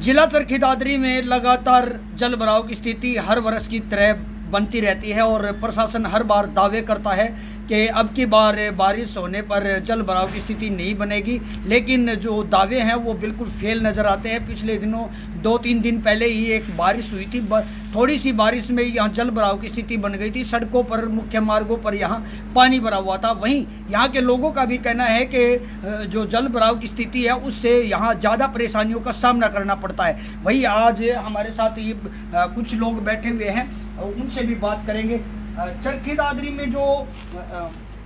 जिला चरखी दादरी में लगातार जल भराव की स्थिति हर वर्ष की तरह बनती रहती है और प्रशासन हर बार दावे करता है कि अब की बार बारिश होने पर जल भराव की स्थिति नहीं बनेगी, लेकिन जो दावे हैं वो बिल्कुल फेल नज़र आते हैं। पिछले दिनों 2-3 दिन पहले ही एक बारिश हुई थी, थोड़ी सी बारिश में यहाँ जल भराव की स्थिति बन गई थी। सड़कों पर, मुख्य मार्गों पर यहाँ पानी भरा हुआ था। वहीं यहाँ के लोगों का भी कहना है कि जो जल भराव की स्थिति है उससे यहाँ ज़्यादा परेशानियों का सामना करना पड़ता है। वहीं आज हमारे साथ ये कुछ लोग बैठे हुए हैं, उनसे भी बात करेंगे। चरखी दादरी में जो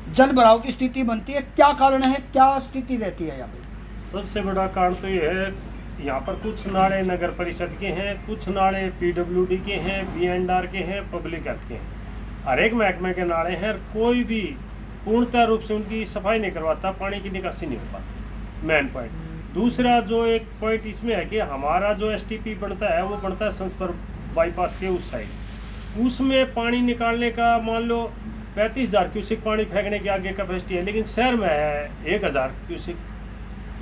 जल भराव की स्थिति बनती है, क्या कारण है, क्या स्थिति रहती है यहाँ पे? सबसे बड़ा कारण तो ये है, यहाँ पर कुछ नाले नगर परिषद के हैं, कुछ नाले पीडब्ल्यूडी के हैं, बीएनआर के हैं, पब्लिक हेल्थ के हैं। हर एक महकमे के नाले हैं, कोई भी पूर्णतः रूप से उनकी सफाई नहीं करवाता, पानी की निकासी नहीं हो पाती। Main point. दूसरा जो एक पॉइंट इसमें है कि हमारा जो एसटीपी बनता है वो बनता है संस्पर बाईपास के उस साइड, उसमें पानी निकालने का मान लो 35,000 क्यूसिक पानी फेंकने की आगे कैपेसिटी है, लेकिन शहर में है 1,000 क्यूसिक।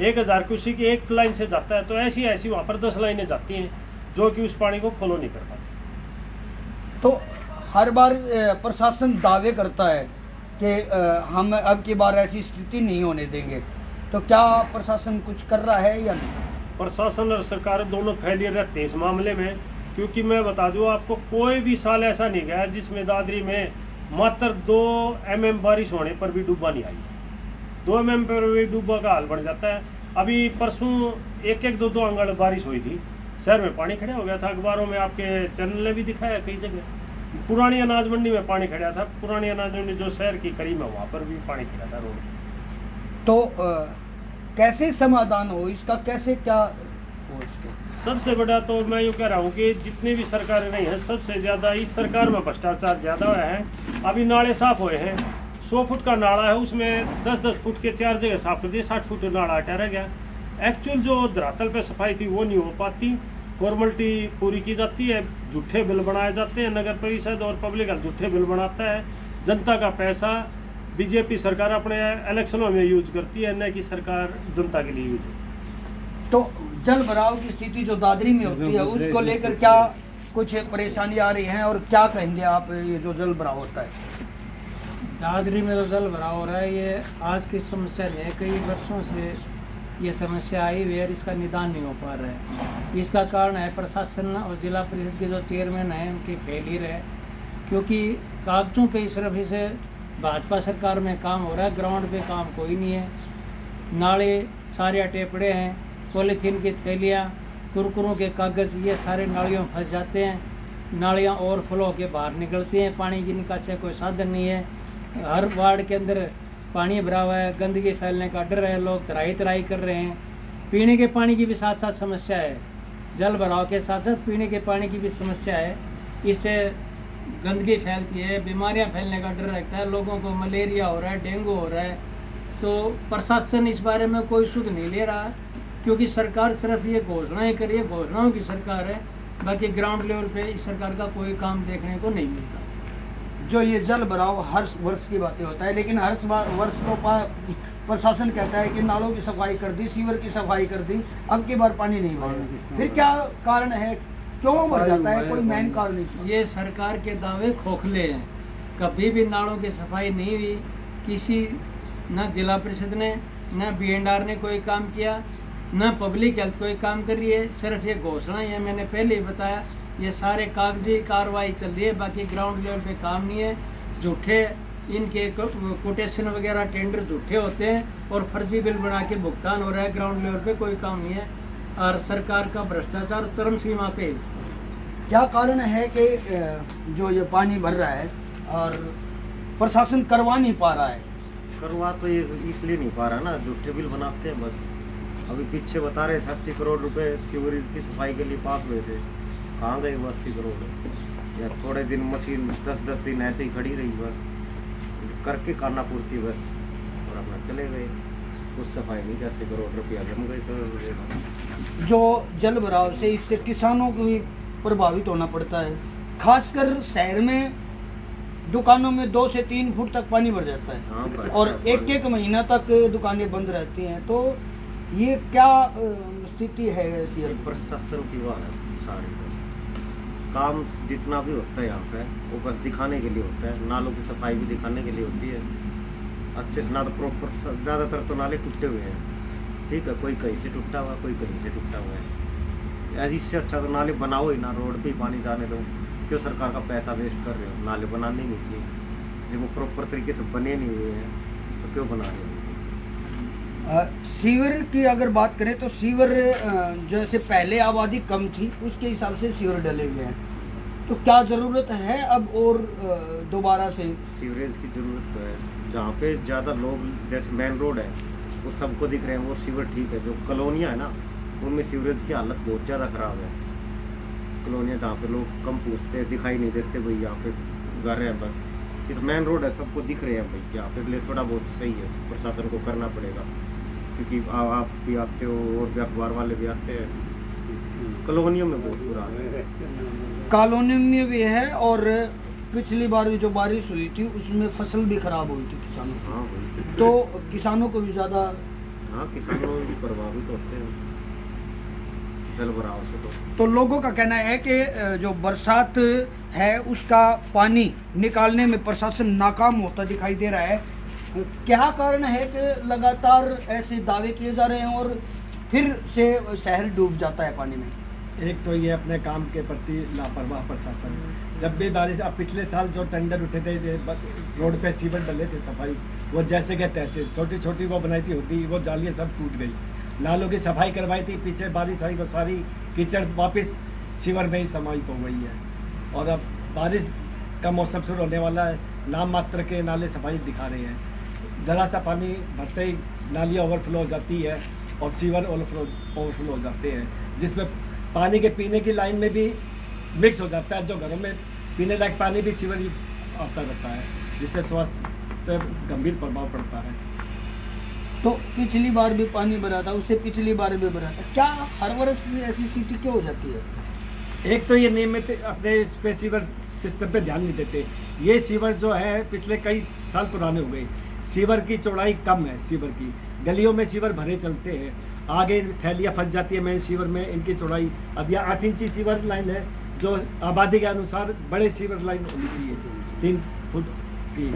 1,000 क्यूसिक एक लाइन से जाता है, तो ऐसी ऐसी वहाँ पर 10 लाइनें जाती हैं जो कि उस पानी को फॉलो नहीं कर पाती। तो हर बार प्रशासन दावे करता है कि हम अब की बार ऐसी स्थिति नहीं होने देंगे, तो क्या प्रशासन कुछ कर रहा है या नहीं? प्रशासन और सरकार दोनों फेलियर रहते हैं इस मामले में, क्योंकि मैं बता दूं आपको, कोई भी साल ऐसा नहीं गया जिसमें दादरी में मात्र 2 mm बारिश होने पर भी डूबा नहीं आई। 2 mm पर भी डूबा का हाल बढ़ जाता है। अभी परसों 1-1, 2-2 अंगड़ बारिश हुई थी, शहर में पानी खड़ा हो गया था। अखबारों में आपके चैनल ने भी दिखाया कई जगह। पुरानी अनाज मंडी में पानी खड़ा था, पुरानी अनाज मंडी जो शहर की करीब है वहाँ पर भी पानी खड़ा था रोड। तो कैसे समाधान हो इसका, कैसे क्या हो इसके? सबसे बड़ा तो मैं यूँ कह रहा हूँ कि जितनी भी सरकारें नहीं हैं, सबसे ज़्यादा इस सरकार में भ्रष्टाचार ज़्यादा हुआ है। अभी नाले साफ हुए हैं, 100 फुट का नाला है, उसमें 10-10 फुट के 4 जगह साफ कर दिए, 60 फुट नाला हटा रह गया। एक्चुअल जो धरातल पे सफाई थी वो नहीं हो पाती, फॉर्मेलिटी पूरी की जाती है, झूठे बिल बनाए जाते हैं। नगर परिषद और पब्लिक हेल्थ झूठे बिल बनाता है, जनता का पैसा बीजेपी सरकार अपने इलेक्शनों में यूज करती है, न कि सरकार जनता के लिए यूज होती है। तो जल भराव की स्थिति जो दादरी में होती है उसको लेकर क्या कुछ परेशानी आ रही है और क्या कहेंगे आप, ये जो जल भराव होता है दादरी में जो जल भराव हो रहा है ये आज की समस्या नहीं है, कई वर्षों से ये समस्या आई हुई है, इसका निदान नहीं हो पा रहा है। इसका कारण है प्रशासन और जिला परिषद के जो चेयरमैन हैं उनकी फेलियर है, क्योंकि कागजों पे सिर्फ इसे भाजपा सरकार में काम हो रहा है, ग्राउंड पे काम कोई नहीं है। नाले सारे अटे पड़े हैं, पॉलीथीन की थैलियाँ, कुरकुरों के कागज़, ये सारे नालियों में फंस जाते हैं। नालियाँ ओवरफ्लो होकर बाहर निकलती हैं, पानी की निकासी का कोई साधन नहीं है। हर वार्ड के अंदर पानी भरा हुआ है, गंदगी फैलने का डर है, लोग तराई कर रहे हैं। पीने के पानी की भी साथ साथ समस्या है, जल भराव के साथ साथ पीने के पानी की भी समस्या है। इससे गंदगी फैलती है, बीमारियां फैलने का डर रहता है, लोगों को मलेरिया हो रहा है, डेंगू हो रहा है। तो प्रशासन इस बारे में कोई सुध नहीं ले रहा, क्योंकि सरकार सिर्फ ये घोषणाएं करिए, घोषणाओं की सरकार है, बाकी ग्राउंड लेवल पे इस सरकार का कोई काम देखने को नहीं मिलता। जो ये जल भराव हर वर्ष की बातें होता है, लेकिन हर वर्ष तो प्रशासन कहता है कि नालों की सफाई कर दी, सीवर की सफाई कर दी, अब की बार पानी नहीं भरेगा। फिर क्या कारण है, क्यों बढ़ जाता है, कोई मेन कारण नहीं? ये सरकार के दावे खोखले हैं, कभी भी नालों की सफाई नहीं हुई, किसी न जिला परिषद ने न बीएनआर ने कोई काम किया, न पब्लिक हेल्थ कोई काम कर रही है। सिर्फ ये घोषणाएं हैं, मैंने पहले ही बताया, ये सारे कागजी कार्रवाई चल रही है, बाकी ग्राउंड लेवल पे काम नहीं है। झूठे इनके कोटेशन वगैरह टेंडर झूठे होते हैं और फर्जी बिल बना के भुगतान हो रहा है, ग्राउंड लेवल पे कोई काम नहीं है और सरकार का भ्रष्टाचार चरम सीमा पे है। क्या कारण है कि जो ये पानी भर रहा है और प्रशासन करवा नहीं पा रहा है? करवा तो ये इसलिए नहीं पा रहा ना, झूठे बिल बनाते हैं बस। अभी पीछे बता रहे थे 80 करोड़ रुपए सीवरेज की सफाई के लिए पास हुए थे, कहाँ गए वो 80 करोड़? या थोड़े दिन मशीन 10-10 दिन ऐसे ही खड़ी रही, बस करके खाना पूर्ति बस, और अपना चले गए। कुछ सफाई नहीं, 80 करोड़ रुपया जम गए करोड़ रुपये। जो जल भराव से इससे किसानों को भी प्रभावित होना पड़ता है, खासकर शहर में दुकानों में 2 से 3 फुट तक पानी भर जाता है और 1-1 महीना तक दुकानें बंद रहती हैं। तो ये क्या स्थिति है ये प्रशासन की बात है सारी, बस काम जितना भी होता है यहाँ पे वो बस दिखाने के लिए होता है। नालों की सफाई भी दिखाने के लिए होती है अच्छे से, ना तो प्रॉपर, ज़्यादातर तो नाले टूटे हुए हैं, ठीक है, कोई कहीं से टूटा हुआ है, कोई कहीं से टूटा हुआ है। ऐसे इससे अच्छा तो नाले बनाओ ही ना, रोड पे पानी जाने दो, क्यों सरकार का पैसा वेस्ट कर रहे हो? नाले बनाने नहीं चाहिए, जब वो प्रॉपर तरीके से बने नहीं हुए हैं तो क्यों बना रहे हो? सीवर की अगर बात करें तो सीवर जैसे पहले आबादी कम थी उसके हिसाब से सीवर डले हुए हैं, तो क्या ज़रूरत है अब और दोबारा से? सीवरेज की ज़रूरत तो है, जहाँ पे ज़्यादा लोग, जैसे मेन रोड है वो सबको दिख रहे हैं, वो सीवर ठीक है। जो कॉलोनियाँ है ना उनमें सीवरेज की हालत बहुत ज़्यादा ख़राब है। कॉलोनियाँ जहाँ पे लोग कम पूछते, दिखाई नहीं देते भाई यहाँ पे घर है, बस ये तो मेन रोड है, सबको दिख रहे हैं भाई यहाँ पे, लिए थोड़ा बहुत सही है, प्रशासन को करना पड़ेगा, क्योंकि आप भी आते हो और भी अखबार वाले भी आते हैं। कॉलोनियों में बहुत बुरा है, कॉलोनी में भी है, और पिछली बार भी जो बारिश हुई थी उसमें फसल भी खराब हुई थी किसानों की। हाँ भाई, तो किसानों को भी ज़्यादा, हाँ किसानों भी प्रभावित होते हैं जल भराव से। तो लोगों का कहना है कि जो बरसात है उसका पानी निकालने में प्रशासन नाकाम होता दिखाई दे रहा है। क्या कारण है कि लगातार ऐसे दावे किए जा रहे हैं और फिर से शहर डूब जाता है पानी में? एक तो ये अपने काम के प्रति लापरवाह प्रशासन। जब भी बारिश, अब पिछले साल जो टेंडर उठे थे, रोड पे सीवर डले थे सफाई, वो जैसे के तैसे, छोटी छोटी वो बनाई थी होती, वो जालियाँ सब टूट गई। नालों की सफाई करवाई थी, पीछे बारिश आई वो सारी कीचड़ वापस सीवर में ही समाहित हो गई है। और अब बारिश का मौसम शुरू होने वाला है, नाम मात्र के नाले सफाई दिखा रहे हैं। ज़रा सा पानी भरते ही नालियाँ ओवरफ्लो हो जाती है और सीवर ओवरफ्लो हो जाते हैं, जिसमें पानी के पीने की लाइन में भी मिक्स हो जाता है। जो घरों में पीने लायक पानी भी सीवर ही आता रहता है, जिससे स्वास्थ्य पर गंभीर प्रभाव पड़ता है। तो पिछली बार भी पानी भरा था, उससे पिछली बार भी भरा था, क्या हर वर्ष ऐसी स्थिति क्यों हो जाती है? एक तो ये नियमित अपने इस पे सीवर सिस्टम पे ध्यान नहीं देते। ये सीवर जो है पिछले कई साल पुराने हो गए, सीवर की चौड़ाई कम है, सीवर की गलियों में सीवर भरे चलते हैं, आगे थैलियाँ फंस जाती है मेन सीवर में, इनकी चौड़ाई अब यह 8 इंची सीवर लाइन है, जो आबादी के अनुसार बड़े सीवर लाइन होनी चाहिए 3 फुट की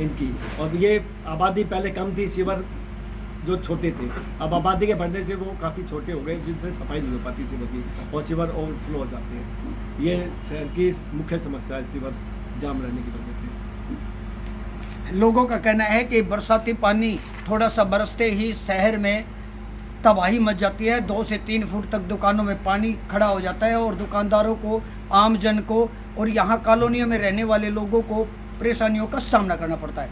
इनकी। और ये आबादी पहले कम थी, सीवर जो छोटे थे, अब आबादी के बढ़ने से वो काफ़ी छोटे हो गए, जिनसे सफाई नहीं हो पाती सीवर की, और सीवर ओवरफ्लो हो जाते हैं। ये शहर की मुख्य समस्या है, सीवर जाम रहने की वजह से। लोगों का कहना है कि बरसाती पानी थोड़ा सा बरसते ही शहर में तबाही मच जाती है, 2 से 3 फुट तक दुकानों में पानी खड़ा हो जाता है और दुकानदारों को, आम जन को और यहाँ कॉलोनियों में रहने वाले लोगों को परेशानियों का सामना करना पड़ता है।